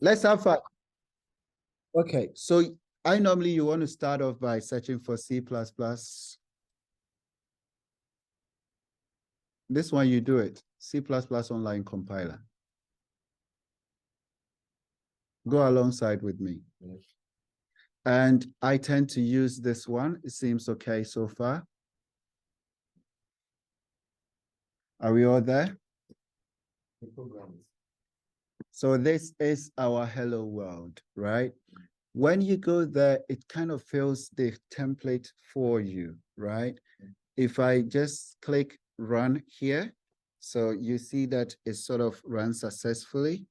Let's have fun. Okay, so I normally you want to start off by searching for C++. This one you do it, C++ online compiler. Go alongside with me. Yes. And I tend to use this one. It seems okay so far. Are we all there? So this is our hello world, right? When you go there, it kind of fills the template for you, right? If I just click run here, so you see that it sort of runs successfully.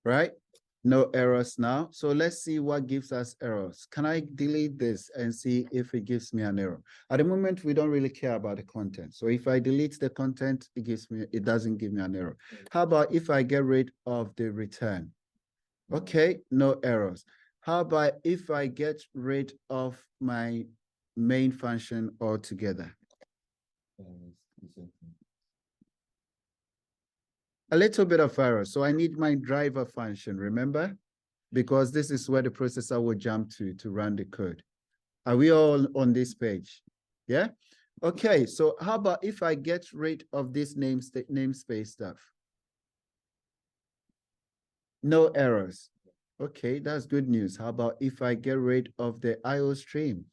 Right? No errors now. So let's see what gives us errors. Can I delete this and see if it gives me an error? At the moment, we don't really care about the content. So if I delete the content, it doesn't give me an error. How about if I get rid of the return? Okay, no errors. How about if I get rid of my main function altogether? A little bit of error. So I need my driver function, remember? Because this is where the processor will jump to run the code. Are we all on this page? Yeah? Okay, so how about if I get rid of this namespace stuff? No errors. Okay, that's good news. How about if I get rid of the IO stream?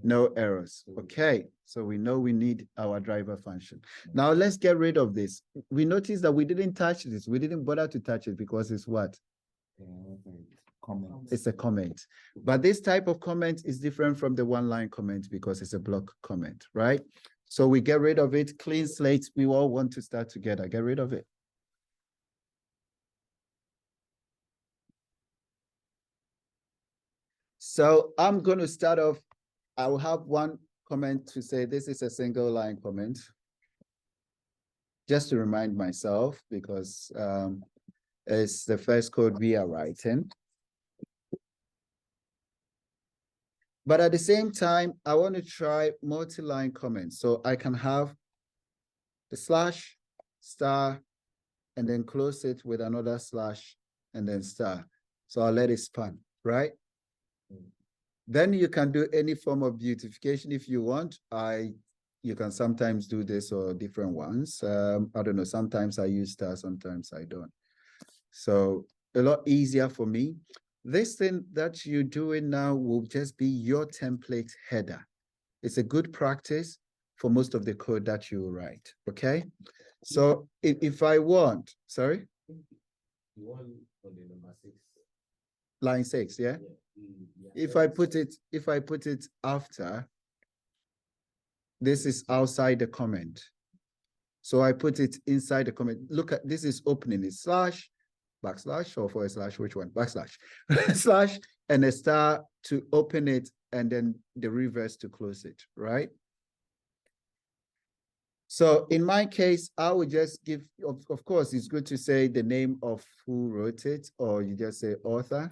No errors. Okay, so we know we need our driver function. Now let's get rid of this. We noticed that we didn't touch this. We didn't bother to touch it because it's what? Comment. It's a comment. But this type of comment is different from the one-line comment because it's a block comment, right? So we get rid of it. Clean slate. We all want to start together. Get rid of it. So I'm going to start off. I will have one comment to say this is a single line comment. Just to remind myself, because it's the first code we are writing. But at the same time, I want to try multi-line comments. So I can have the slash, star, and then close it with another slash, and then star. So I'll let it span, right? Then you can do any form of beautification if you want. You can sometimes do this or different ones. I don't know, sometimes I use star, sometimes I don't. So a lot easier for me. This thing that you're doing now will just be your template header. It's a good practice for most of the code that you write, okay? So if I want, sorry? You want for the number 6. Line 6, yeah? Yeah. If I put it after, this is outside the comment. So I put it inside the comment. Look at, this is opening it, slash, backslash, or forward slash, which one? Backslash, slash, and a star to open it, and then the reverse to close it, right? So in my case, I would just give, of course, it's good to say the name of who wrote it, or you just say author.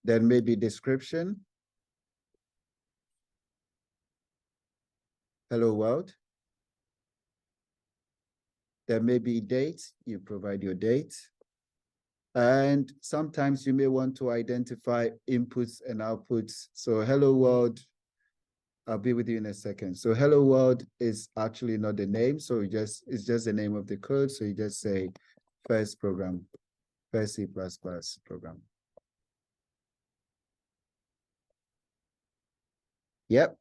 Then maybe description. Hello world. There may be date, you provide your date. And sometimes you may want to identify inputs and outputs. So hello world, I'll be with you in a second. So hello world is actually not the name. So it's just the name of the code. So you just say first program, first C++ program. Yep.